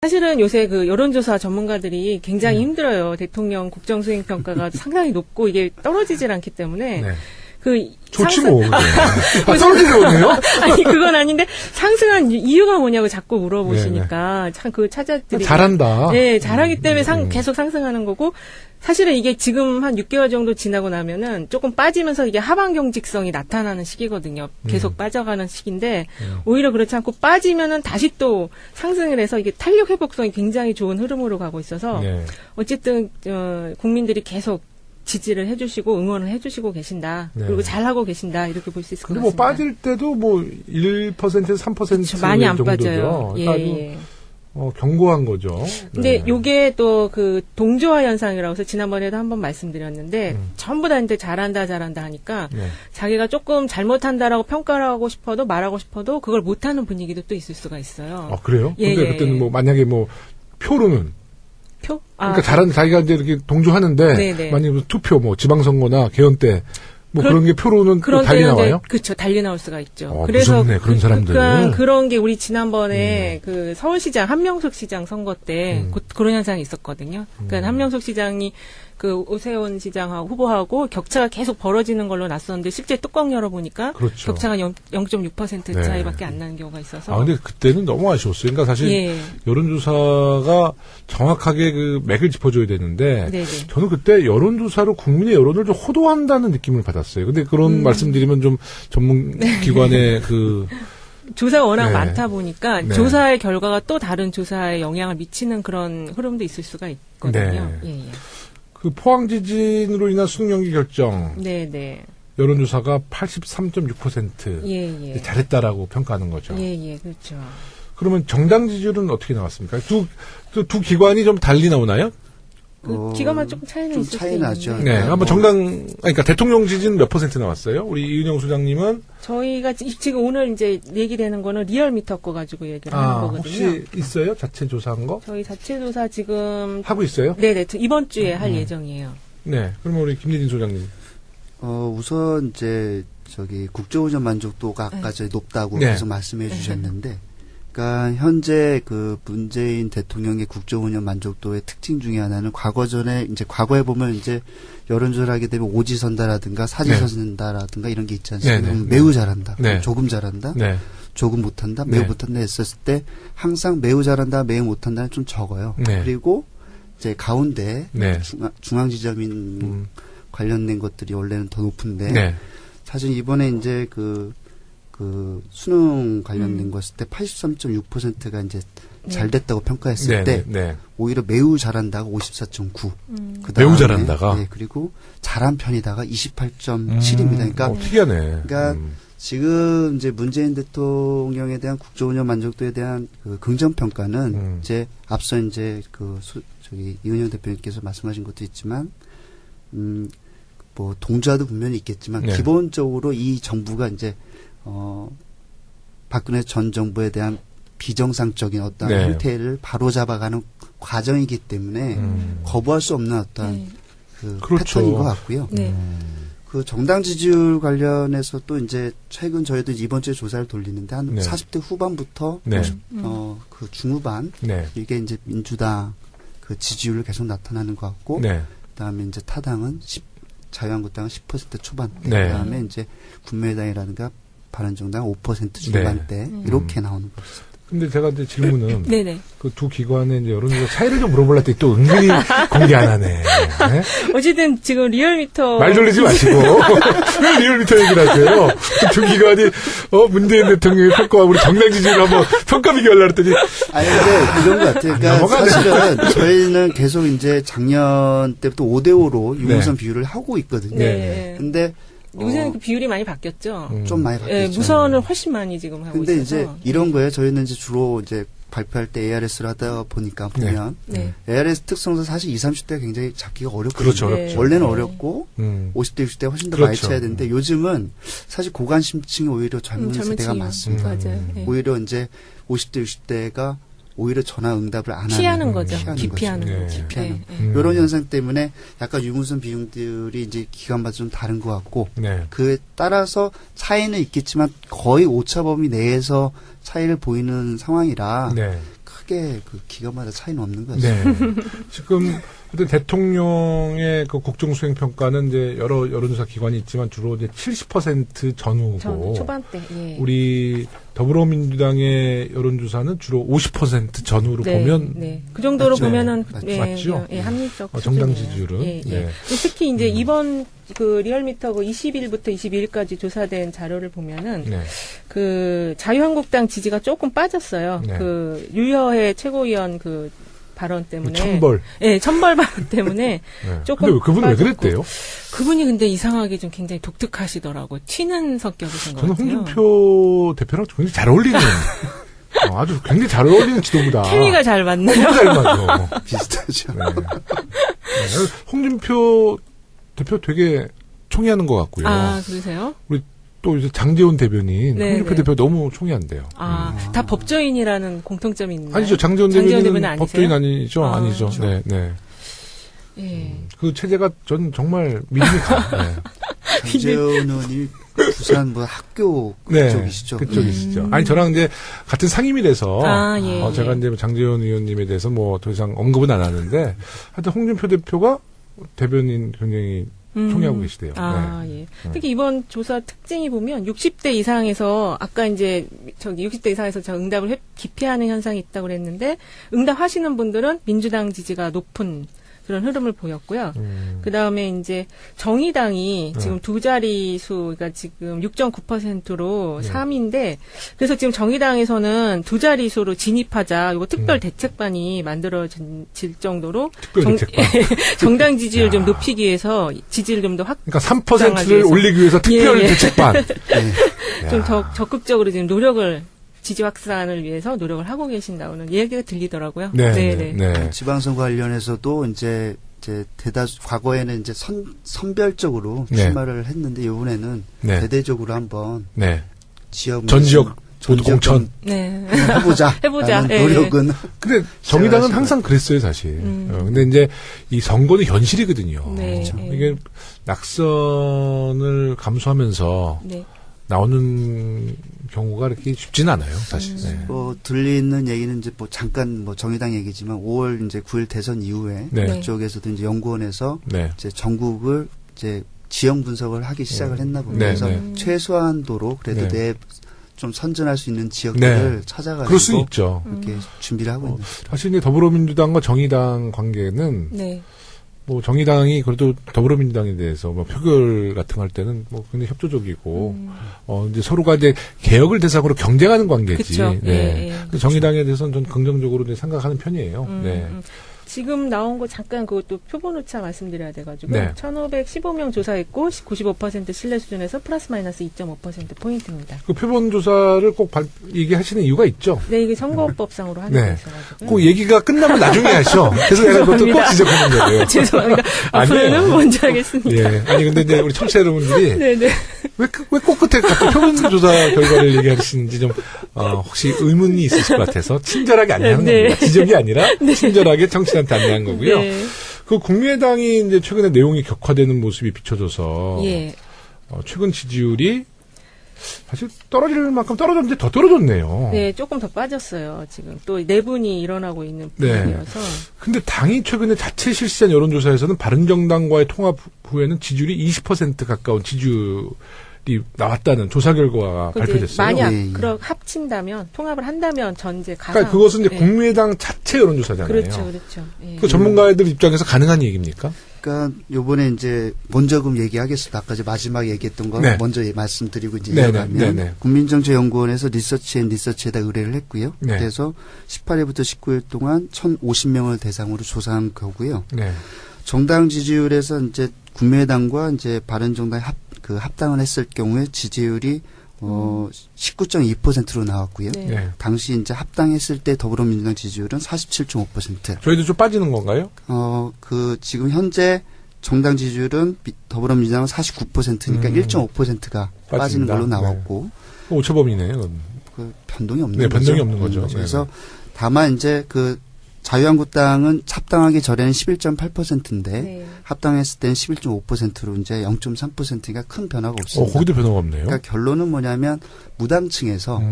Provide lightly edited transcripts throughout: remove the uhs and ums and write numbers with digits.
사실은 요새 그 여론조사 전문가들이 굉장히 힘들어요. 대통령 국정수행평가가 상당히 높고 이게 떨어지질 않기 때문에. 네. 그 좋지 뭐. 떨어지려네요? 아니 그건 아닌데 상승한 이유가 뭐냐고 자꾸 물어보시니까 참 그 찾아드리고 잘한다. 네, 잘하기 때문에 계속 상승하는 거고 사실은 이게 지금 한 6개월 정도 지나고 나면은 조금 빠지면서 이게 하방 경직성이 나타나는 시기거든요. 계속 빠져가는 시기인데 오히려 그렇지 않고 빠지면은 다시 또 상승을 해서 이게 탄력 회복성이 굉장히 좋은 흐름으로 가고 있어서 네. 어쨌든 국민들이 계속 지지를 해주시고 응원을 해주시고 계신다. 네. 그리고 잘하고 계신다. 이렇게 볼 수 있을 것 근데 같습니다. 뭐 빠질 때도 뭐 1%에서 3% 그쵸, 많이 안 정도죠. 빠져요. 예, 아주 예. 견고한 거죠. 근데 네. 요게 또 그 동조화 현상이라고 해서 지난번에도 한번 말씀드렸는데 전부 다 이제 잘한다 하니까 네. 자기가 조금 잘못한다라고 평가를 하고 싶어도 말하고 싶어도 그걸 못하는 분위기도 또 있을 수가 있어요. 그래요? 예, 근데 예, 그때는 예. 뭐 만약에 뭐 표로는 표? 그러니까 잘하는 자기가 이제 이렇게 동조하는데 네네. 만약에 무슨 투표 뭐 지방선거나 개헌 때 뭐 그런 게 표로는 또 달리 나와요? 그렇죠. 달리 나올 수가 있죠. 그래서 무섭네, 그런 사람들. 그런 게 우리 지난번에 그 서울시장 한명숙 시장 선거 때 그런 현상이 있었거든요. 그러니까 한명숙 시장이 그 오세훈 시장하고 후보하고 격차가 계속 벌어지는 걸로 났었는데 실제 뚜껑 열어보니까 그렇죠. 격차가 0.6% 네. 차이밖에 안 나는 경우가 있어서. 근데 그때는 너무 아쉬웠어요. 그러니까 사실 예. 여론조사가 정확하게 그 맥을 짚어줘야 되는데 네네. 저는 그때 여론조사로 국민의 여론을 좀 호도한다는 느낌을 받았어요. 근데 그런 말씀드리면 좀 전문기관의 그 조사가 워낙 네. 많다 보니까 네. 조사의 결과가 또 다른 조사에 영향을 미치는 그런 흐름도 있을 수가 있거든요. 네. 예, 예. 그 포항 지진으로 인한 수능 연기 결정 네네. 여론조사가 83.6% 예, 예. 잘했다라고 평가하는 거죠. 예, 예, 그렇죠. 그러면 정당 지지율은 어떻게 나왔습니까? 두 기관이 좀 달리 나오나요? 그 기가만 조금 차이는 좀 있을 수 차이 나죠. 있는데. 네, 한번 그러니까 대통령 지지는 몇 퍼센트 나왔어요? 우리 이은영 소장님은 저희가 지금 오늘 이제 얘기되는 거는 리얼미터 거 가지고 얘기를 하는 거거든요. 혹시 있어요? 자체 조사한 거? 저희 자체 조사 지금 하고 있어요? 네네 이번 주에 할 예정이에요. 네. 그러면 우리 김예진 소장님. 우선 이제 국정운영 만족도가 아까 높다고 네. 계속 말씀해 주셨는데, 그러니까 현재 그 문재인 대통령의 국정운영 만족도의 특징 중에 하나는 과거에 보면 이제 여론조사를 하게 되면 오지선다라든가 사지선다라든가 이런 게 있지 않습니까? 네, 네, 네. 매우 잘한다, 네. 조금 잘한다, 네. 조금 못한다, 매우 네. 못한다 했었을 때 항상 매우 잘한다, 매우 못한다는 좀 적어요. 네. 그리고 이제 가운데 네. 중앙지점인 관련된 것들이 원래는 더 높은데 네. 사실 이번에 이제 그 수능 관련된 거 했을 때 83.6%가 이제 잘 됐다고 평가했을 네. 때 네. 오히려 매우 잘한다가 54.9. 매우 잘한다가? 네, 그리고 잘한 편이다가 28.7입니다. 그러니까 특이하네. 그러니까 지금 이제 문재인 대통령에 대한 국정운영 만족도에 대한 그 긍정 평가는 이제 앞서 이제 이은영 대표님께서 말씀하신 것도 있지만 뭐 동조화도 분명히 있겠지만 네. 기본적으로 이 정부가 이제 박근혜 전 정부에 대한 비정상적인 어떤 네. 형태를 바로잡아가는 과정이기 때문에 거부할 수 없는 어떤 그 그렇죠. 패턴인 것 같고요. 네. 그 정당 지지율 관련해서 또 이제 최근 저희도 이번 주에 조사를 돌리는데 한 네. 40대 후반부터 네. 그 중후반 네. 이게 이제 민주당 그 지지율을 계속 나타나는 것 같고 네. 그다음에 이제 타당은 자유한국당은 10% 초반대, 네. 그다음에 이제 국민의당이라든가 바른정당 5% 중반대 이렇게 나오는 거죠. 근데 제가 이제 질문은 네네. 그 두 기관의 이제 여론조사 차이를 좀 물어보려 했더니 또 은근히 공개 안 하네. 네? 어쨌든 지금 리얼미터 말 돌리지 마시고 왜 리얼미터 얘기를 하세요? 두 기관이 문재인 대통령의 평가와 우리 정당 지지율 한번 평가 비교하려고 했더니 아니 근데 이런 것 같아요. 그러니까 넘어가네. 사실은 저희는 계속 이제 작년 때부터 5대5로 유무선 비율을 하고 있거든요. 네. 근데 요새는 그 비율이 많이 바뀌었죠. 좀 많이 바뀌었죠. 예, 무선을 훨씬 많이 지금 하고 근데 있어서. 이제 이런 거예요. 저희는 이제 주로 이제 발표할 때 ARS를 하다 보니까 보면 네. ARS 특성상 사실 20, 30대가 굉장히 잡기가 어렵거든요. 그렇죠, 네. 어렵죠. 원래는 어렵고 50대 50대, 60대 훨씬 더 그렇죠. 많이 쳐야 되는데 요즘은 사실 고관심층이 오히려 젊은 세대가 층이 많습니다. 맞아요. 네. 오히려 이제 50대, 60대가 오히려 전화 응답을 안 피하는 하는 거죠. 피하는 기피하는 거죠. 거죠. 네. 기피하는 네. 이런 현상 때문에 약간 유무선 비용들이 이제 기간마다 좀 다른 것 같고 네. 그에 따라서 차이는 있겠지만 거의 오차범위 내에서 차이를 보이는 상황이라 네. 크게 그 기관마다 차이는 없는 것 같습니다. 네. 지금 대통령의 그 국정수행 평가는 이제 여러 여론조사 기관이 있지만 주로 이제 70% 전후고 초반대. 예. 우리 더불어민주당의 여론조사는 주로 50% 전후로 네, 보면 네. 그 정도로 맞죠. 보면은 맞죠? 예, 합리적 정당 수준이에요. 지지율은 예, 예. 네. 특히 이제 이번 그 리얼미터 그 20일부터 22일까지 조사된 자료를 보면은 네. 그 자유한국당 지지가 조금 빠졌어요. 네. 그 유여해 최고위원 그 발언 때문에. 천벌. 예, 천벌 발언 때문에 네. 조금. 근데 그분 왜 빠졌고. 그랬대요? 그분이 근데 이상하게 좀 굉장히 독특하시더라고요. 튀는 성격이신 것 저는 같아요. 홍준표 대표랑 굉장히 잘 어울리는 아주 굉장히 잘 어울리는 지도부다. 케미가 잘 맞네요. 너무 잘 맞아. 비슷하죠. 네. 네. 홍준표 대표 되게 총애하는 것 같고요. 아, 그러세요? 우리 또 이제 장제원 대변인 네, 홍준표 네. 대표 너무 총애한대요. 아, 다 법조인이라는 공통점이 있나요? 아니죠. 장제원 장제원 대변인은 대변인 법조인 아니세요? 아니죠. 아, 아니죠. 그렇죠. 네, 네. 예. 그 체제가 전 정말 믿음이 가. 네. 장재원 의원이 부산 뭐 학교 네, 그쪽이시죠. 그쪽이시죠. 아니 저랑 이제 같은 상임이라서 아, 예, 제가 예. 이제 장제원 의원님에 대해서 뭐 더 이상 언급은 안 하는데 하여튼 홍준표 대표가 대변인 굉장히 총애하고 계시대요. 아, 네. 예. 특히 이번 조사 특징이 보면 60대 이상에서 아까 이제 저기 60대 이상에서 저 응답을 기피하는 현상이 있다고 그랬는데 응답하시는 분들은 민주당 지지가 높은 그런 흐름을 보였고요. 그 다음에 이제 정의당이 지금 두 자릿수, 그러니까 지금 6.9%로 3위인데, 그래서 지금 정의당에서는 두 자릿수로 진입하자, 이거 특별 대책반이 만들어질 정도로 특별 대책반. 정당 지지율 좀 야. 높이기 위해서 지지를 좀 더 그러니까 3%를 올리기 위해서 특별 예, 예. 대책반. 좀 야. 더 적극적으로 지금 노력을 지지 확산을 위해서 노력을 하고 계신다고는 얘기가 들리더라고요. 네, 네, 네, 네. 네. 지방선거 관련해서도 이제 대다수 과거에는 이제 선별적으로 네. 출마를 했는데 이번에는 네. 대대적으로 한번 네. 지역 전 지역 모두 공천. 네. 해보자. 해보자. 라는 예. 노력은 근데 정의당은 시작하시고. 항상 그랬어요, 사실. 근데 이제 이 선거는 현실이거든요. 네. 그렇죠. 예. 이게 낙선을 감수하면서 네. 나오는 경우가 이렇게 쉽지는 않아요, 사실. 네. 뭐 들리는 얘기는 이제 뭐 잠깐 뭐 정의당 얘기지만 5월 이제 9일 대선 이후에 네. 그쪽에서도 이제 연구원에서 네. 이제 전국을 이제 지형 분석을 하기 시작을 했나 봅니다. 네, 그래서 네. 최소한도로 그래도 네. 좀 선전할 수 있는 지역들을 네. 찾아가지고 그럴 수 있죠. 이렇게 준비를 하고 있는. 사실 이제 더불어민주당과 정의당 관계는 네. 뭐 정의당이 그래도 더불어민주당에 대해서 뭐 표결 같은 거 할 때는 뭐 굉장히 협조적이고 이제 서로가 이제 개혁을 대상으로 경쟁하는 관계지. 그쵸. 네. 예, 예. 근데 정의당에 대해서는 전 긍정적으로 이제 생각하는 편이에요. 네. 지금 나온 거 잠깐 그것도 표본 오차 말씀드려야 돼가지고 네. 1,515명 조사했고 95% 신뢰 수준에서 플러스 마이너스 2.5% 포인트입니다. 그 표본 조사를 꼭 얘기하시는 이유가 있죠. 네, 이게 선거법상으로 하게 네. 돼 있어가지고요. 그 얘기가 끝나면 나중에 하셔. 그래서 내가 그것도 꼭 죄송합니다. 지적하는 거예요. 죄송합니다. 아니에요. 앞으로는 먼저 하겠습니다. 예. 아니 근데 이제 우리 청취자 여러분들이 네네. 왜 꼭 끝에 갑자기 표본조사 결과를 얘기하시는지 좀, 혹시 의문이 있으실 것 같아서 친절하게 안내하는 네. 겁니다. 지적이 아니라 친절하게 청취자한테 안내한 거고요. 네. 그 국민의당이 이제 최근에 내용이 격화되는 모습이 비춰져서, 예. 최근 지지율이 사실 떨어질 만큼 떨어졌는데 더 떨어졌네요. 네, 조금 더 빠졌어요. 지금 또 내분이 일어나고 있는 네. 부분이어서. 근데 당이 최근에 자체 실시한 여론조사에서는 바른정당과의 통합 후에는 지지율이 20% 가까운 지지율이 나왔다는 조사 결과가 근데 발표됐어요. 만약 예, 예. 합친다면 통합을 한다면 전제 가상. 그러니까 그것은 이제 네. 국민의당 자체 여론조사잖아요. 그렇죠, 그렇죠. 예. 그 전문가들 입장에서 가능한 얘기입니까? 그러니까 요번에 이제 먼저 그럼 얘기하겠습니다. 아까 이제 마지막 얘기했던 거 네. 먼저 말씀드리고 이제 네네, 이어가면 네네. 국민정책연구원에서 리서치에다 의뢰를 했고요. 네. 그래서 18일부터 19일 동안 1,050명을 대상으로 조사한 거고요. 네. 정당 지지율에서 이제 국민의당과 이제 바른정당이 합당을 했을 경우에 지지율이 19.2%로 나왔고요. 네. 네. 당시 이제 합당했을 때 더불어민주당 지지율은 47.5%. 저희도 좀 빠지는 건가요? 지금 현재 정당 지지율은 더불어민주당은 49%니까 1.5%가 빠지는 빠진다. 걸로 나왔고, 오차범위네요. 그 변동이 없는 네, 거죠. 변동이 없는 거죠. 그래서 다만 이제 그 자유한국당은 합당하기 전에는 11.8%인데 네. 합당했을 때는 11.5%로 이제 0.3%가 큰 변화가 없습니다. 거기도 변화가 없네요. 그러니까 결론은 뭐냐면 무당층에서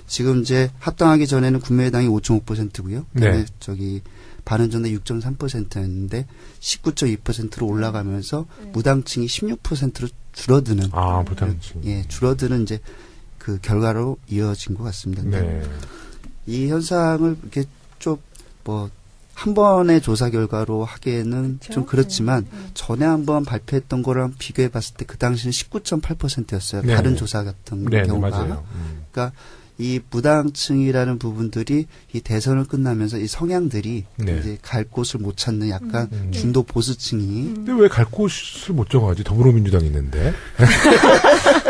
지금 이제 합당하기 전에는 국민의당이 5.5%고요. 그다음에 네. 바른정당 6.3%였는데 19.2%로 올라가면서 무당층이 16%로 줄어드는 무당층. 예, 줄어드는 이제 그 결과로 이어진 것 같습니다. 네. 이 현상을 이렇게 좀 뭐 한 번의 조사 결과로 하기에는 그렇죠? 좀 그렇지만 전에 한번 발표했던 거랑 비교해 봤을 때 그 당시는 19.8%였어요. 네. 다른 조사 같은 네, 경우가. 맞아요. 그러니까 이 무당층이라는 부분들이 이 대선을 끝나면서 이 성향들이 네. 이제 갈 곳을 못 찾는 약간 중도 보수층이 근데 왜 갈 곳을 못 정하지? 더불어민주당이 있는데.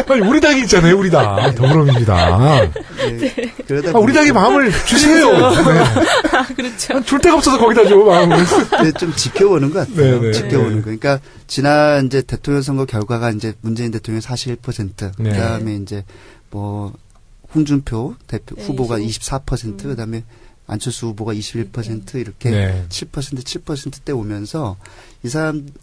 아니, 우리 당이 있잖아요, 우리 당. 더불어민주당. 네. 그러다 우리 당이 마음을 주세요. 네. 그렇죠. 줄 데가 없어서 거기다 줘, 마음을. 네, 좀 지켜보는 것 같아요. 네네. 지켜보는 거. 그러니까 지난 이제 대통령 선거 결과가 이제 문재인 대통령 41%, 네. 그다음에 이제 뭐 홍준표 대표 네, 후보가 25. 24%, 그다음에 안철수 후보가 21% 이렇게 네. 7%대 오면서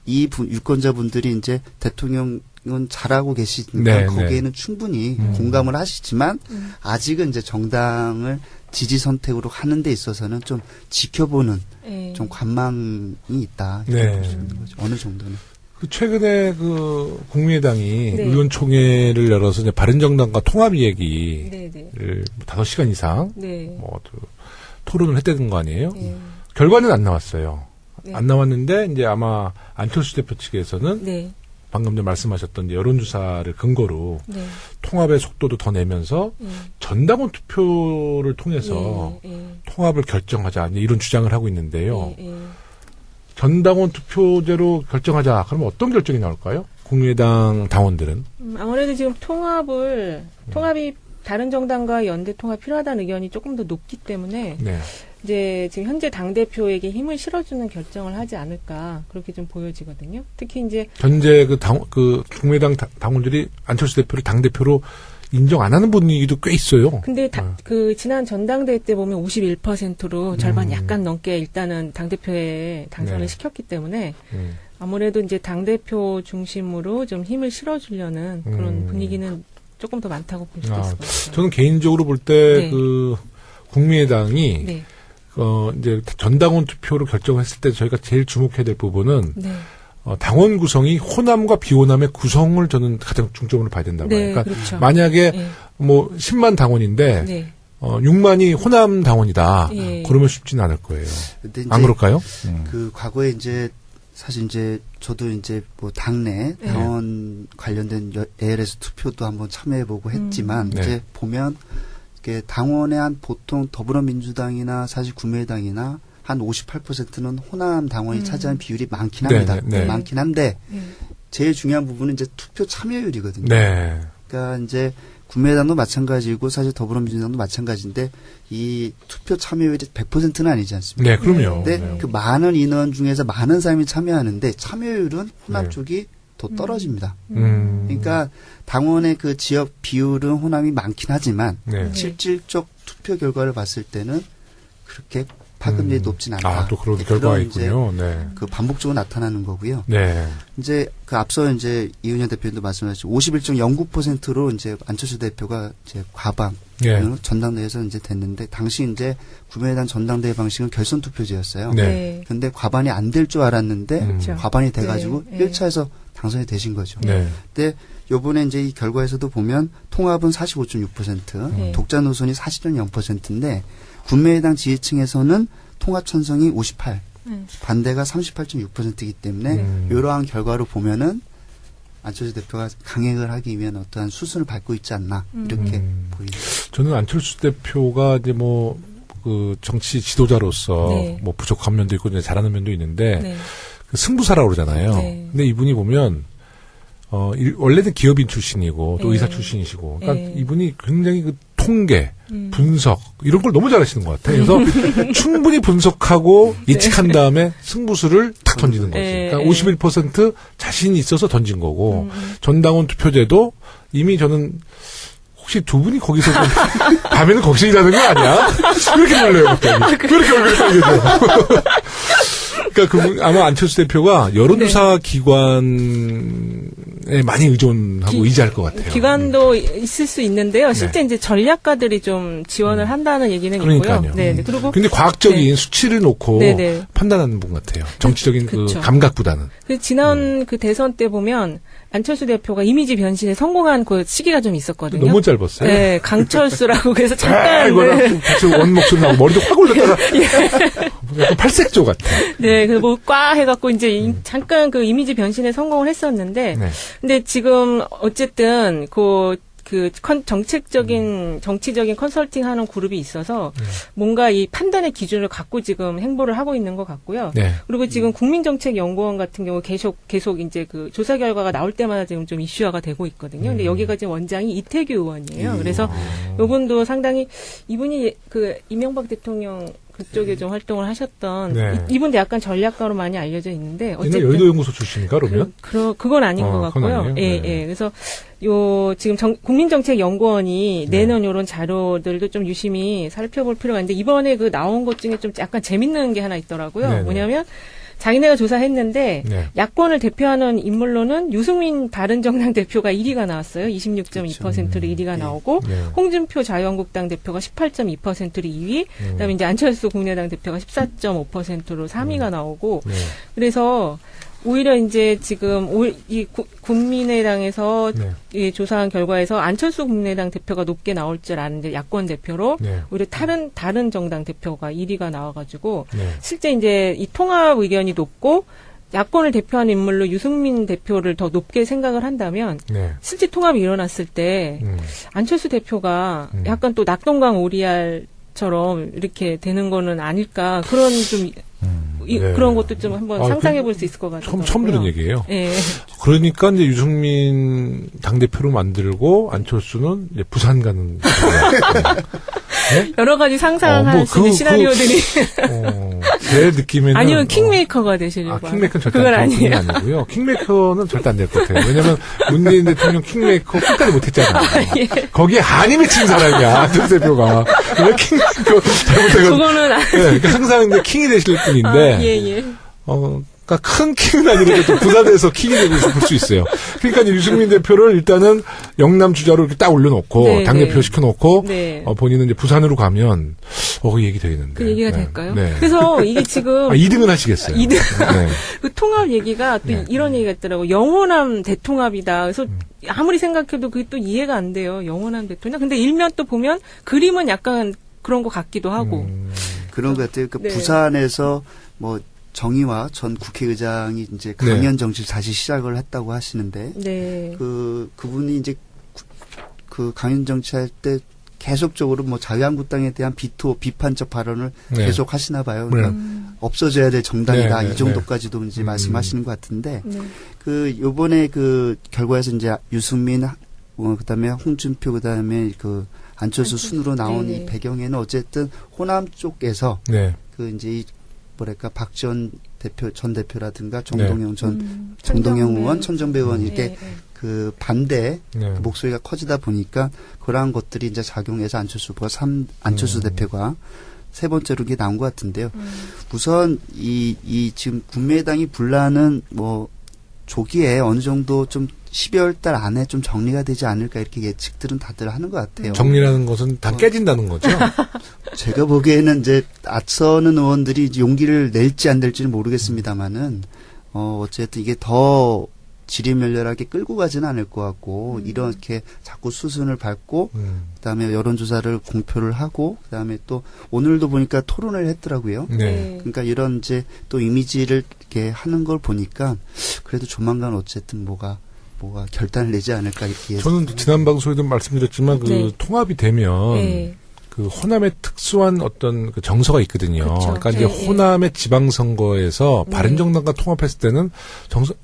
이 유권자분들이 이제 대통령은 잘하고 계시니까 네, 거기에는 충분히 공감을 하시지만 아직은 이제 정당을 지지 선택으로 하는 데 있어서는 좀 지켜보는 네. 좀 관망이 있다. 네. 이렇게 볼 수 있는 거죠. 어느 정도는. 최근에 국민의당이 네. 의원총회를 열어서 이제 바른정당과 통합 얘기를 네, 네. 5시간 이상 네. 토론을 했다는 거 아니에요? 네. 결과는 안 나왔어요. 네. 안 나왔는데 이제 아마 안철수 대표 측에서는 네. 방금 전 말씀하셨던 이제 여론조사를 근거로 네. 통합의 속도도 더 내면서 전당원 투표를 통해서 통합을 결정하자 이런 주장을 하고 있는데요. 전당원 투표제로 결정하자. 그러면 어떤 결정이 나올까요? 국민의당 당원들은? 아무래도 지금 통합이 다른 정당과 연대 통합 필요하다는 의견이 조금 더 높기 때문에 네. 이제 지금 현재 당 대표에게 힘을 실어주는 결정을 하지 않을까 그렇게 좀 보여지거든요. 특히 이제 현재 국민의당 당원들이 안철수 대표를 당 대표로 인정 안 하는 분위기도 꽤 있어요. 근데 지난 전당대회 때 보면 51%로 절반 약간 넘게 일단은 당대표에 당선을 네. 시켰기 때문에 아무래도 이제 당대표 중심으로 좀 힘을 실어주려는 그런 분위기는 조금 더 많다고 볼 수도 있을 것 같아요. 저는 개인적으로 볼 때 네. 국민의당이 네. 이제 전당원 투표로 결정했을 때 저희가 제일 주목해야 될 부분은 네. 당원 구성이 호남과 비호남의 구성을 저는 가장 중점으로 봐야 된다고 네, 해요. 그러니까 그렇죠. 만약에 네. 10만 당원인데 네. 6만이 호남 당원이다. 예. 그러면 쉽지는 않을 거예요. 근데 이제 안 그럴까요? 그 과거에 이제 사실 이제 저도 이제 뭐 당내 당원 관련된 ALS 투표도 한번 참여해보고 했지만 네. 이제 보면 이게 당원의 한 보통 더불어민주당이나 사실 국민의당이나 한 58%는 호남 당원이 차지하는 비율이 많긴 합니다. 네. 많긴 한데 제일 중요한 부분은 이제 투표 참여율이거든요. 네. 그러니까 이제 국민의당도 마찬가지고 사실 더불어민주당도 마찬가지인데 이 투표 참여율이 100%는 아니지 않습니까? 네, 그럼요. 근데 네. 그 많은 인원 중에서 많은 사람이 참여하는데 참여율은 호남 네. 쪽이 더 떨어집니다. 음. 그러니까 당원의 그 지역 비율은 호남이 많긴 하지만 네. 실질적 투표 결과를 봤을 때는 그렇게 파급력이 높진 않다. 또 그런 결과가 이제 있군요. 네. 그 반복적으로 나타나는 거고요. 네. 이제 그 앞서 이제 이은현 대표님도 말씀하셨죠. 51.09%로 이제 안철수 대표가 이제 과방 네. 전당대회에서 이제 됐는데 당시 이제 국민의당 전당대회 방식은 결선 투표제였어요. 네. 근데 과반이 안 될 줄 알았는데 그렇죠. 과반이 돼가지고 네. 1차에서 당선이 되신 거죠. 네. 근데 요번에 이제 이 결과에서도 보면 통합은 45.6%, 네. 독자 노선이 40.0%인데 국민의당 지지층에서는 통합 찬성이 58, 반대가 38.6%이기 때문에 이러한 결과로 보면은 안철수 대표가 강행을 하기 위한 어떠한 수순을 밟고 있지 않나 이렇게 보입니다. 저는 안철수 대표가 이제 정치 지도자로서 네. 부족한 면도 있고 이제 잘하는 면도 있는데 네. 그 승부사라고 그러잖아요. 네. 근데 이분이 보면 원래는 기업인 출신이고 또 네. 의사 출신이시고 그러니까 네. 이분이 굉장히 그 통계, 분석 이런 걸 너무 잘하시는 것 같아요. 그래서 충분히 분석하고 예측한 다음에 승부수를 탁 던지는 거지. 네. 그러니까 51% 자신이 있어서 던진 거고 전당원 투표제도 이미 저는 혹시 두 분이 거기서 밤에는 거기서 일하는 거 아니야? 왜 이렇게 놀래요, 갑자기? 왜 이렇게 얼굴이 빨개져? 그러니까 그분 아마 안철수 대표가 여론조사 기관에 많이 의존하고 의지할 것 같아요. 기관도 있을 수 있는데요. 실제 이제 전략가들이 좀 지원을 한다는 얘기는 그러니까요. 있고요. 네. 그리고 근데 과학적인 수치를 놓고 판단하는 분 같아요. 정치적인 그 감각보다는. 지난 그 대선 때 보면 안철수 대표가 이미지 변신에 성공한 그 시기가 좀 있었거든요. 너무 짧았어요. 네, 강철수라고 그래서 잠깐 같이 원목소리 나고 머리도 확 올렸다가 약간 팔색조 같아. 네, 그 뭐 꽉 해갖고 이제 잠깐 그 이미지 변신에 성공을 했었는데, 근데 지금 어쨌든 정치적인 컨설팅하는 그룹이 있어서 뭔가 이 판단의 기준을 갖고 지금 행보를 하고 있는 것 같고요. 그리고 지금 국민정책연구원 같은 경우 계속 이제 그 조사 결과가 나올 때마다 지금 좀 이슈화가 되고 있거든요. 근데 여기가 지금 원장이 이태규 의원이에요. 그래서 이분도 상당히 이분이 그 이명박 대통령 그쪽에 좀 활동을 하셨던 이분도 약간 전략가로 많이 알려져 있는데 어쨌든 여의도 연구소 출신인가 그러면? 그건 아닌 것 같고요. 예. 그래서 지금 국민정책연구원이 내놓은 이런 자료들도 좀 유심히 살펴볼 필요가 있는데 이번에 그 나온 것 중에 좀 약간 재밌는 게 하나 있더라고요. 뭐냐면 자기네가 조사했는데 야권을 대표하는 인물로는 유승민 바른정당 대표가 1위가 나왔어요. 26.2%로 1위가 나오고 홍준표 자유한국당 대표가 18.2%로 2위. 그다음에 이제 안철수 국민의당 대표가 14.5%로 3위가 나오고 그래서 오히려 이제 지금 국민의당에서 이 조사한 결과에서 안철수 국민의당 대표가 높게 나올 줄 아는데 야권 대표로 오히려 다른 정당 대표가 1위가 나와가지고 실제 이제 이 통합 의견이 높고 야권을 대표하는 인물로 유승민 대표를 더 높게 생각을 한다면 실제 통합이 일어났을 때 안철수 대표가 약간 또 낙동강 오리알처럼 이렇게 되는 거는 아닐까 그런 좀 그런 것도 좀 한번 상상해 볼 수 있을 것 같아요. 처음 들은 얘기예요. 그러니까 이제 유승민 당대표로 만들고 안철수는 이제 부산 가는. 여러 가지 상상할 수 있는 시나리오들이. 제 느낌에는. 아니면 킹메이커가 되시려고. 킹메이커는 절대 아니고요. 킹메이커는 절대 안 될 것 같아요. 왜냐면 문재인 대통령 킹메이커 끝까지 못했잖아요. 거기에 한이 맺힌 사람이야. 안철수 대표가. 왜 킹메이커 잘못해가지고. 그거는 그러니까 항상 이제 킹이 되실 분인데. 그러니까 큰 킹은 아니라도 부산에서 킹이 되고 볼 수 있어요. 그러니까 유승민 대표를 일단은 영남 주자로 이렇게 딱 올려놓고 당대표 시켜놓고 본인은 이제 부산으로 가면 그 얘기 되겠는데. 그 얘기가 될까요? 그래서 이게 지금 2등은 하시겠어요. 2등. 그 통합 얘기가 또 이런 얘기가 있더라고. 영원한 대통합이다. 그래서 아무리 생각해도 그게 또 이해가 안 돼요. 영원한 대통합. 근데 일면 또 보면 그림은 약간 그런 것 같기도 하고. 그런 것 같아요. 그 부산에서 뭐 정의화 전 국회의장이 이제 강연 정치를 다시 시작을 했다고 하시는데, 그분이 이제 그 강연 정치할 때 계속적으로 뭐 자유한국당에 대한 비판적 발언을 계속 하시나 봐요. 그러니까 없어져야 될 정당이다. 이 정도까지도 이제 말씀하시는 것 같은데, 그 요번에 그 결과에서 이제 유승민, 그다음에 홍준표, 그다음에 그 안철수 순으로 나온 이 배경에는 어쨌든 호남 쪽에서 그 이제 뭐랄까 박지원 전 대표라든가 정동영 정동영 의원, 천정배 의원 이렇게 그 반대 그 목소리가 커지다 보니까 그러한 것들이 이제 작용해서 안철수 대표가 세 번째로 이게 나온 것 같은데요. 우선 이 지금 국민의당이 분란은 뭐 조기에 어느 정도 좀 12월 달 안에 좀 정리가 되지 않을까 이렇게 예측들은 다들 하는 것 같아요. 정리라는 것은 다 깨진다는 거죠? 제가 보기에는 이제 앞서는 의원들이 용기를 낼지 안 낼지는 모르겠습니다만은 어쨌든 이게 더 지리멸렬하게 끌고 가지는 않을 것 같고 이렇게 자꾸 수순을 밟고 그다음에 여론조사를 공표를 하고 그다음에 또 오늘도 보니까 토론을 했더라고요. 그러니까 이런 이제 또 이미지를 이렇게 하는 걸 보니까 그래도 조만간 어쨌든 뭐가 결단을 내지 않을까 이렇게. 저는 지난 방송에도 말씀드렸지만 그 통합이 되면 그 호남의 특수한 어떤 그 정서가 있거든요. 그렇죠. 그러니까 이제 호남의 지방선거에서 바른정당과 통합했을 때는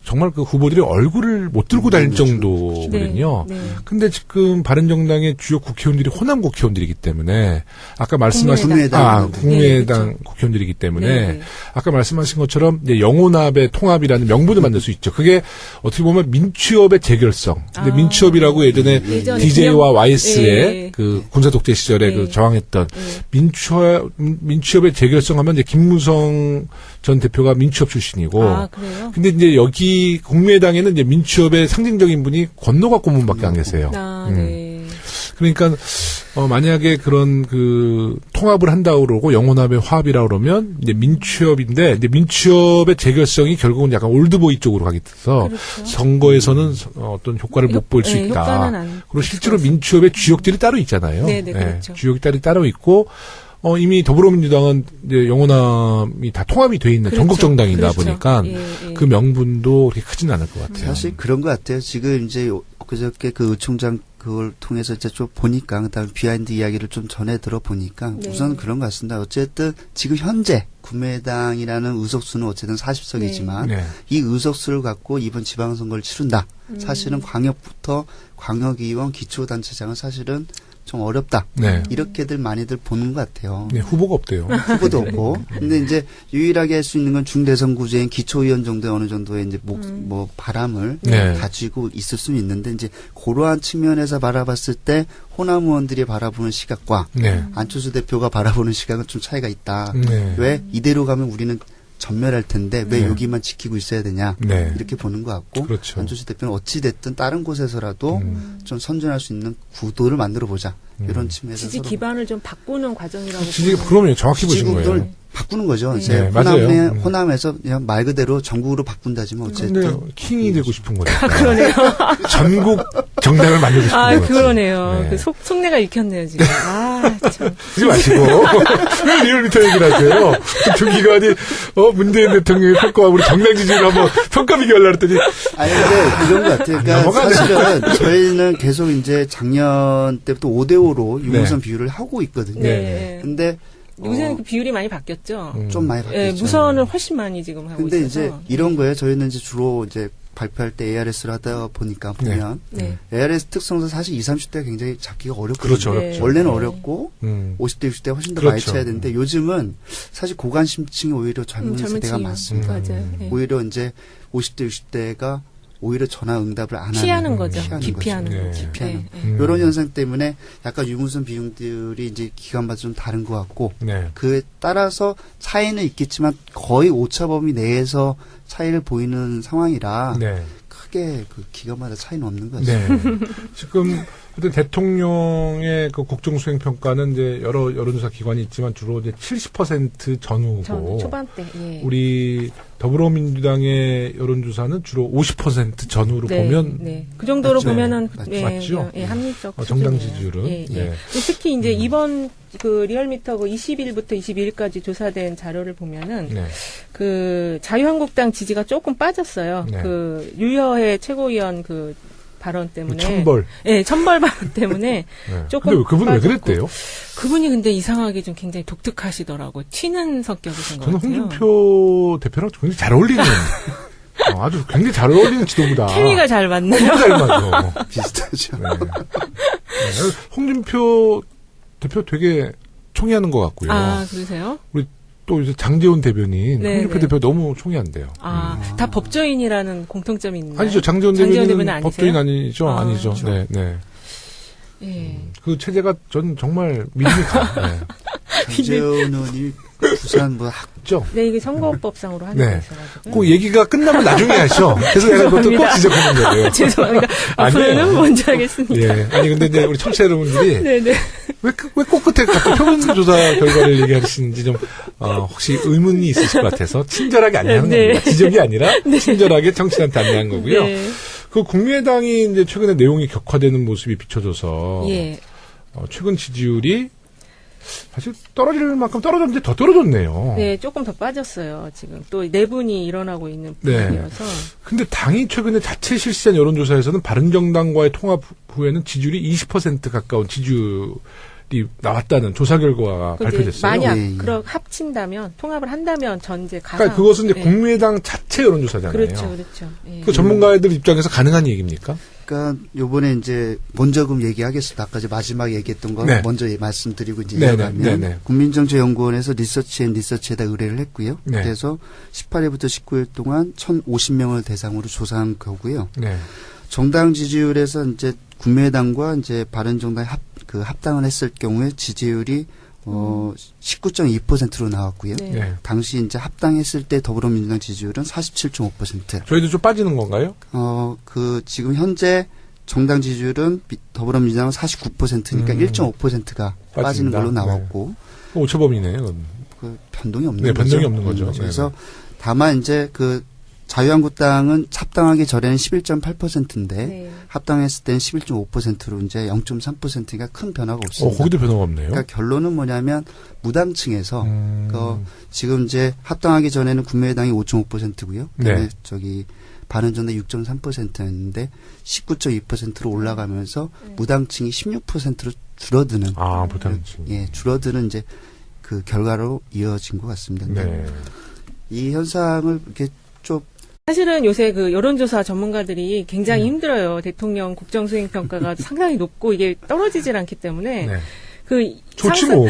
정말 그 후보들이 얼굴을 못 들고 다닐 정도거든요. 근데 지금 바른정당의 주요 국회의원들이 호남 국회의원들이기 때문에 아까 말씀하신 국민의당 국회의원들이기 때문에 아까 말씀하신 것처럼 이제 영혼합의 통합이라는 명분을 만들 수 있죠. 그게 어떻게 보면 민취업의 재결성. 근데 민취업이라고 예전에 DJ와 YS의 그 군사독재 시절에 그 저항했던 민취업의 재결성하면 이제 김무성 전 대표가 민취업 출신이고. 그래요? 근데 이제 여기 국민의당에는 이제 민취업의 상징적인 분이 권노갑 고문밖에 안 계세요. 그러니까 만약에 그런 그 통합을 한다고 그러고 영혼합의 화합이라고 그러면 이제 민취업인데 이제 민취업의 재결성이 결국은 약간 올드보이 쪽으로 가게 돼서 선거에서는 어떤 효과를 못 볼 수 있다. 그리고 실제로 민취업의 주역들이 따로 있잖아요. 그렇죠. 주역들이 따로 있고 이미 더불어민주당은 이제 영혼함이 다 통합이 돼 있는 전국 정당이다 보니까 그 명분도 그렇게 크지는 않을 것 같아요. 사실 그런 것 같아요. 지금 이제 그저께 그 의총장 그걸 통해서 이제 좀 보니까 그다음 비하인드 이야기를 좀 전해 들어보니까 우선 그런 것 같습니다. 어쨌든 지금 현재 국민의당이라는 의석수는 어쨌든 40석이지만 이 의석수를 갖고 이번 지방선거를 치른다. 사실은 광역부터 광역의원 기초단체장은 사실은 좀 어렵다. 이렇게들 많이들 보는 것 같아요. 후보가 없대요. 후보도 없고. 근데 이제 유일하게 할 수 있는 건 중대선구제인 기초의원 정도의 어느 정도의 이제 뭐 바람을 가지고 있을 수는 있는데 이제 그러한 측면에서 바라봤을 때 호남 의원들이 바라보는 시각과 안철수 대표가 바라보는 시각은 좀 차이가 있다. 왜 이대로 가면 우리는 전멸할 텐데 왜 여기만 지키고 있어야 되냐 이렇게 보는 것 같고 안철수 대표는 어찌 됐든 다른 곳에서라도 좀 선전할 수 있는 구도를 만들어 보자 이런 측면에서 지지 기반을 좀 바꾸는 과정이라고 그러면 정확히 보신 거예요. 바꾸는 거죠. 이제 호남에서 그냥 말 그대로 전국으로 바꾼다지만 어쨌든 킹이 되고 싶은 거죠. 그러네요. 전국 정당을 만들고 싶은 거죠. 그러네요. 그 속내가 읽혔네요 지금. 참. 그러지 마시고 왜 리얼미터 얘기를 하세요? 조기관이 문재인 대통령의 평가와 우리 정당 지지를 한번 평가 비교하려고 했더니 아니 근데 그런 것 같아요. 그러니까 사실은 저희는 계속 이제 작년 때부터 5대5로 유무선 비율을 하고 있거든요. 근데 요새는 그 비율이 많이 바뀌었죠. 좀 많이 바뀌었죠. 무선을 훨씬 많이 지금 하고 있어서. 근데 이제 이런 거예요. 저희는 이제 주로 이제 발표할 때 ARS를 하다 보니까 보면 ARS 특성상 사실 20, 30대가 굉장히 잡기가 어렵거든요. 그렇죠, 어렵죠. 원래는 어렵고 50대, 60대 훨씬 더 많이 쳐야 되는데 요즘은 사실 고관심층이 오히려 젊은 세대가 많습니다. 오히려 이제 50대, 60대가 오히려 전화 응답을 안 피하는 거죠. 기피하는 거죠. 기피하는. 이런 현상 때문에 약간 유무선 비용들이 이제 기간마다 좀 다른 것 같고 그에 따라서 차이는 있겠지만 거의 오차범위 내에서 차이를 보이는 상황이라 크게 그 기간마다 차이는 없는 것 같습니다. 지금 대통령의 그 국정수행 평가는 이제 여러 여론조사 기관이 있지만 주로 이제 70% 전후고 초반대. 우리 더불어민주당의 여론조사는 주로 50% 전후로 보면 그 정도로 보면은 맞죠? 합리적 정당 지지율은 특히 이제 이번 그 리얼미터 그 20일부터 22일까지 조사된 자료를 보면은 그 자유한국당 지지가 조금 빠졌어요. 그 유여해 최고위원 그 발언 때문에. 천벌. 천벌 발언 때문에 조금. 근데 그분 왜 그랬대요? 그분이 근데 이상하게 좀 굉장히 독특하시더라고요. 튀는 성격이신 것 같아요. 저는 홍준표 대표랑 굉장히 잘 어울리는. 아주 굉장히 잘 어울리는 지도부다. 케미가 잘 맞네요. 너무 잘 맞아. 비슷하죠. 홍준표 대표 되게 총애하는 것 같고요. 그러세요? 우리 또 이제 장제원 대변인, 홍준표 대표 너무 총애한대요. 다 법조인이라는 공통점이 있나요? 아니죠. 장제원 대변인은 법조인 아니죠. 아니죠. 그렇죠. 그 체제가 전 정말 믿음이 가요. 장제원 의원이 부산 뭐 학죠. 이게 선거법상으로 하는 거 있어가지고. 그 얘기가 끝나면 나중에 하셔. 그래서 내가 그것도 꼭 지적하는 거예요. 죄송합니다. 앞으로는 먼저 하겠습니다. 아니 근데 이제 우리 청취자 여러분들이 왜 꼭 끝에 갑자기 표본조사 결과를 얘기하시는지 좀 혹시 의문이 있으실 것 같아서 친절하게 안내하는 겁니다. 지적이 아니라 친절하게 청취자한테 안내한 거고요. 그 국민의당이 이제 최근에 내용이 격화되는 모습이 비춰져서 최근 지지율이 사실 떨어질 만큼 떨어졌는데 더 떨어졌네요. 조금 더 빠졌어요. 지금 또 내분이 일어나고 있는 부분이어서. 근데 당이 최근에 자체 실시한 여론조사에서는 바른정당과의 통합 후에는 지지율이 20% 가까운 지지율이 나왔다는 조사 결과가 발표됐어요. 만약 예, 예. 합친다면 통합을 한다면 전제 가상. 그러니까 그것은 이제 예. 국민의당 자체 여론조사잖아요. 그렇죠. 예. 그 전문가들 입장에서 가능한 얘기입니까? 그러니까 요번에 이제 먼저 그럼 얘기하겠습니다. 아까 마지막 얘기했던 거 네. 먼저 말씀드리고 이제 네네, 이어가면 네네. 국민정책연구원에서 리서치에다 의뢰를 했고요. 네. 그래서 18일부터 19일 동안 1,050명을 대상으로 조사한 거고요. 네. 정당 지지율에서 이제 국민의당과 이제 바른정당이 합당을 했을 경우에 지지율이 19.2%로 나왔고요. 네. 네. 당시 이제 합당했을 때 더불어민주당 지지율은 47.5%. 저희도 좀 빠지는 건가요? 지금 현재 정당 지지율은 더불어민주당은 49%니까 1.5%가 빠지는 빠진다. 걸로 나왔고. 오차범위네요. 그건. 그 변동이 없는 네, 거죠. 변동이 없는 거죠. 그래서 네네. 다만 이제 그 자유한국당은 합당하기 전에는 11.8%인데 네. 합당했을 때는 11.5%로 이제 0.3%가 큰 변화가 없습니다. 거기도 변화가 없네요. 그러니까 결론은 뭐냐면 무당층에서 지금 이제 합당하기 전에는 국민의당이 5.5%고요. 그다음에 네. 바른정당 6.3%였는데 19.2%로 올라가면서 무당층이 16%로 줄어드는. 무당층. 예, 줄어드는 이제 그 결과로 이어진 것 같습니다. 네. 이 현상을 이렇게 좀 사실은 요새 그 여론조사 전문가들이 굉장히 힘들어요. 대통령 국정수행평가가 상당히 높고 이게 떨어지질 않기 때문에. 네. 좋지 뭐.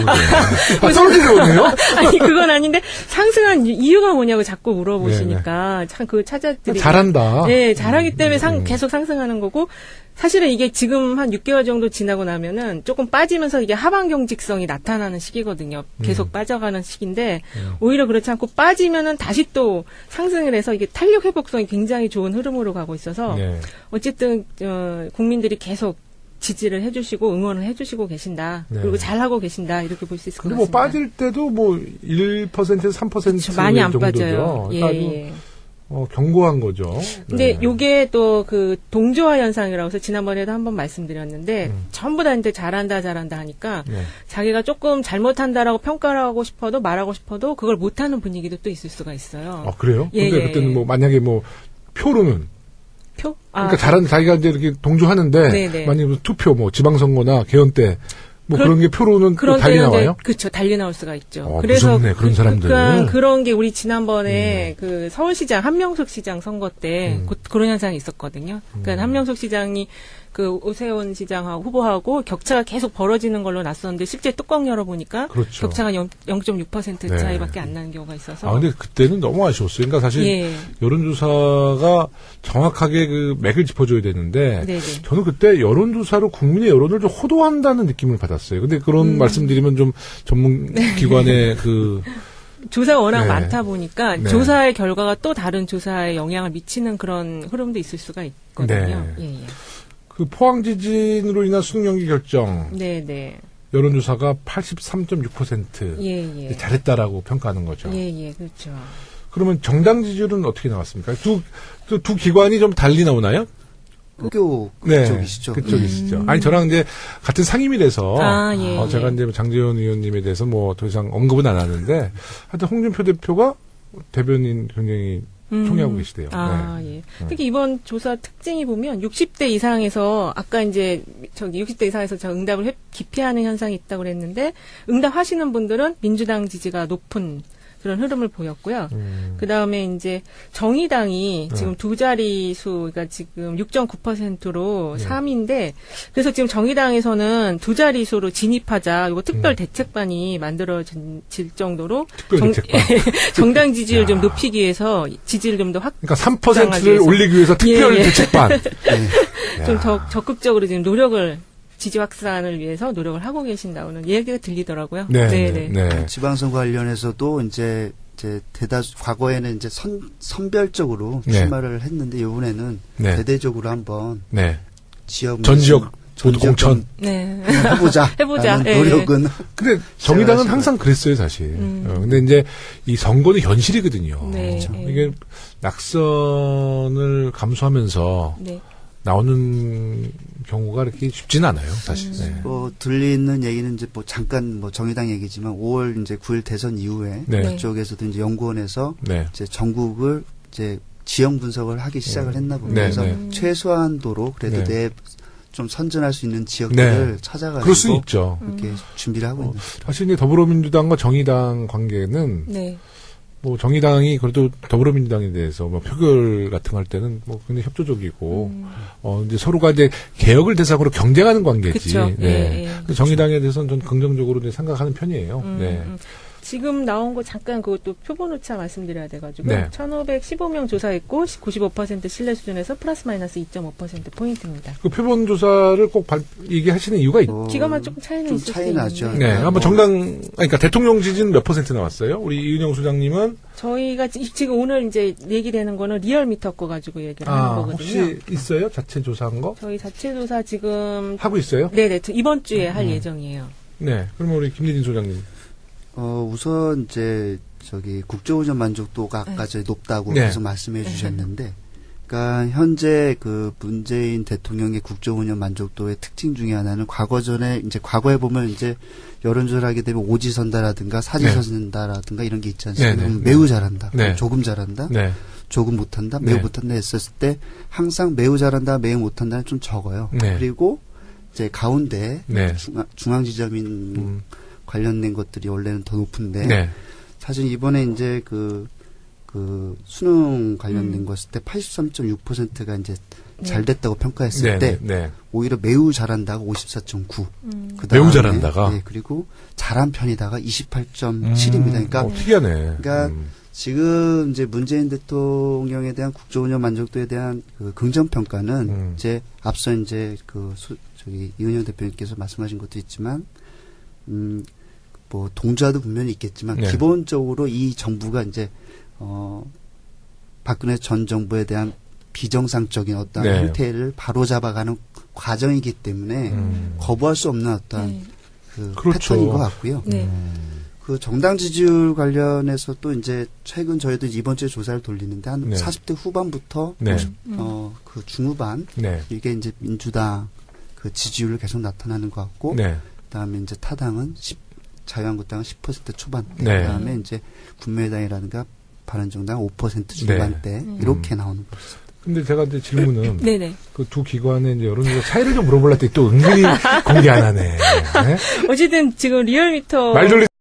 떨어지려네요? 아니, 그건 아닌데, 상승한 이유가 뭐냐고 자꾸 물어보시니까, 참 찾아드리고. 잘한다. 네, 잘하기 때문에 계속 상승하는 거고, 사실은 이게 지금 한 6개월 정도 지나고 나면은 조금 빠지면서 이게 하방 경직성이 나타나는 시기거든요. 계속 빠져가는 시기인데, 오히려 그렇지 않고 빠지면은 다시 또 상승을 해서 이게 탄력 회복성이 굉장히 좋은 흐름으로 가고 있어서, 네. 어쨌든, 국민들이 계속 지지를 해주시고 응원을 해주시고 계신다. 네. 그리고 잘하고 계신다. 이렇게 볼 수 있을 것 근데 같습니다. 빠질 때도 1%에서 3% 그렇죠. 많이 안 정도죠. 빠져요. 아주 견고한 거죠. 근데 네. 요게 또 그 동조화 현상이라고 해서 지난번에도 한번 말씀드렸는데 전부 다 이제 잘한다 하니까 네. 자기가 조금 잘못한다라고 평가를 하고 싶어도 말하고 싶어도 그걸 못하는 분위기도 또 있을 수가 있어요. 그래요? 예, 근데 예. 그때는 표로는 표? 그러니까 자기가 이제 이렇게 동조하는데 네네. 만약에 투표 지방선거나 개헌 때 그런 게 표로는 또 달리 나와요? 그렇죠. 달리 나올 수가 있죠. 그래서 무섭네, 그런 사람들은. 그런 게 우리 지난번에 그 서울시장 한명숙 시장 선거 때 그런 현상이 있었거든요. 그러니까 한명숙 시장이 그 오세훈 시장하고 후보하고 격차가 계속 벌어지는 걸로 났었는데 실제 뚜껑 열어보니까 그렇죠. 격차가 0.6% 네. 차이밖에 안 나는 경우가 있어서. 근데 그때는 너무 아쉬웠어요. 그러니까 사실 예. 여론조사가 정확하게 그 맥을 짚어줘야 되는데 네네. 저는 그때 여론조사로 국민의 여론을 좀 호도한다는 느낌을 받았어요. 근데 그런 말씀드리면 좀 전문기관의 조사가 워낙 네. 많다 보니까 네. 조사의 결과가 또 다른 조사에 영향을 미치는 그런 흐름도 있을 수가 있거든요. 네. 예. 그 포항 지진으로 인한 수능 연기 결정 네네. 여론조사가 83.6% 예. 잘했다라고 평가하는 거죠. 예, 그렇죠. 그러면 정당 지지율은 어떻게 나왔습니까? 두 기관이 좀 달리 나오나요? 학교 네, 그쪽이시죠. 그쪽이시죠. 아니 저랑 이제 같은 상임이라서 예. 제가 이제 장재원 의원님에 대해서 더 이상 언급은 안 하는데 하여튼 홍준표 대표가 대변인 굉장히 총회하고 계시대요. 예. 특히 이번 조사 특징이 보면 60대 이상에서 아까 이제 60대 이상에서 응답을 기피하는 현상이 있다고 그랬는데 응답하시는 분들은 민주당 지지가 높은 그런 흐름을 보였고요. 그 다음에 이제 정의당이 지금 두 자릿수, 그러니까 지금 6.9%로 3위인데, 그래서 지금 정의당에서는 두 자릿수로 진입하자, 이거 특별 대책반이 만들어질 정도로 특별 대책반. 정당 지지를 좀 높이기 위해서 지지를 좀 더 그러니까 3%를 올리기 위해서 특별 대책반. 좀 더 적극적으로 지금 지지 확산을 위해서 노력을 하고 계신다고는 얘기가 들리더라고요. 네. 지방선거 관련해서도 이제 과거에는 이제 선별적으로 출마를 했는데 이번에는 대대적으로 한번 지역 전지역 공천 해보자. 노력은. 근데 정의당은 항상 그랬어요, 사실. 근데 이제 이 선거는 현실이거든요. 이게 낙선을 감수하면서 나오는 경우가 이렇게 쉽지는 않아요, 사실. 들리는 얘기는 이제 잠깐 정의당 얘기지만 5월 이제 9일 대선 이후에 그쪽에서도 이제 연구원에서 이제 전국을 이제 지형 분석을 하기 시작을 했나 봅니다. 그래서 최소한도로 그래도 좀 선전할 수 있는 지역들을 네. 찾아가지고 그럴 수 있죠. 이렇게 준비를 하고 있는. 사실 이제 더불어민주당과 정의당 관계는 네. 뭐 정의당이 그래도 더불어민주당에 대해서 뭐 표결 같은 거 할 때는 뭐 굉장히 협조적이고 이제 서로가 이제 개혁을 대상으로 경쟁하는 관계지. 그쵸. 네. 예, 그래서 정의당에 대해서는 전 긍정적으로 이제 생각하는 편이에요. 네. 지금 나온 거 잠깐 그것도 표본 오차 말씀드려야 돼가지고 네. 1,515명 조사했고 95% 신뢰 수준에서 플러스 마이너스 2.5% 포인트입니다. 그 표본 조사를 꼭 얘기하시는 이유가 기가만 조금 차이는 좀 있을 수 차이 있는데. 나죠. 네. 한번 그러니까 대통령 지지는 몇 퍼센트 나왔어요? 우리 이은영 소장님은 저희가 지금 오늘 이제 얘기되는 거는 리얼미터 거 가지고 얘기를 하는 거거든요. 혹시 있어요? 자체 조사한 거? 저희 자체 조사 지금 하고 있어요? 네네 이번 주에 할 예정이에요. 네. 그러면 우리 김예진 소장님. 우선 이제 국정운영 만족도가 아까 높다고 네. 계속 말씀해 주셨는데, 그러니까 현재 그 문재인 대통령의 국정운영 만족도의 특징 중에 하나는 과거에 보면 이제 여론조사를 하게 되면 오지선다라든가 사지선다라든가 이런 게 있지 않습니까? 네, 네, 매우 잘한다, 네. 조금 잘한다, 네. 조금 못한다, 매우 네. 못한다 했었을 때 항상 매우 잘한다, 매우 못한다는 좀 적어요. 네. 그리고 이제 가운데 네. 중앙 지점인 관련된 것들이 원래는 더 높은데 네. 사실 이번에 이제 그 수능 관련된 거 했을 때 83.6%가 이제 잘 됐다고 평가했을 때 오히려 매우 잘한다가 54.9. 매우 잘한다가 네, 그리고 잘한 편이다가 28.7입니다. 그러니까 특이하네. 그러니까 지금 이제 문재인 대통령에 대한 국정운영 만족도에 대한 그 긍정 평가는 이제 앞서 이제 이은영 대표님께서 말씀하신 것도 있지만 뭐 동조화도 분명히 있겠지만 네. 기본적으로 이 정부가 이제 박근혜 전 정부에 대한 비정상적인 어떤 네. 형태를 바로잡아가는 과정이기 때문에 거부할 수 없는 어떤 그 그렇죠. 패턴인 것 같고요. 네. 그 정당 지지율 관련해서 또 이제 최근 저희도 이번 주에 조사를 돌리는데 한 네. 40대 후반부터 네. 그 중후반 네. 이게 이제 민주당 그 지지율을 계속 나타나는 것 같고 네. 그다음에 이제 타당은 자유한국당은 10% 초반대, 네. 그다음에 이제 국민의당이라든가 바른정당 5% 중반대 이렇게 나오는 거죠. 근데 제가 이제 질문은 네네. 그 두 기관의 이제 여론조사 차이를 좀 물어보려고 했더니 또 은근히 공개 안 하네. 네? 어쨌든 지금 리얼미터 말 돌리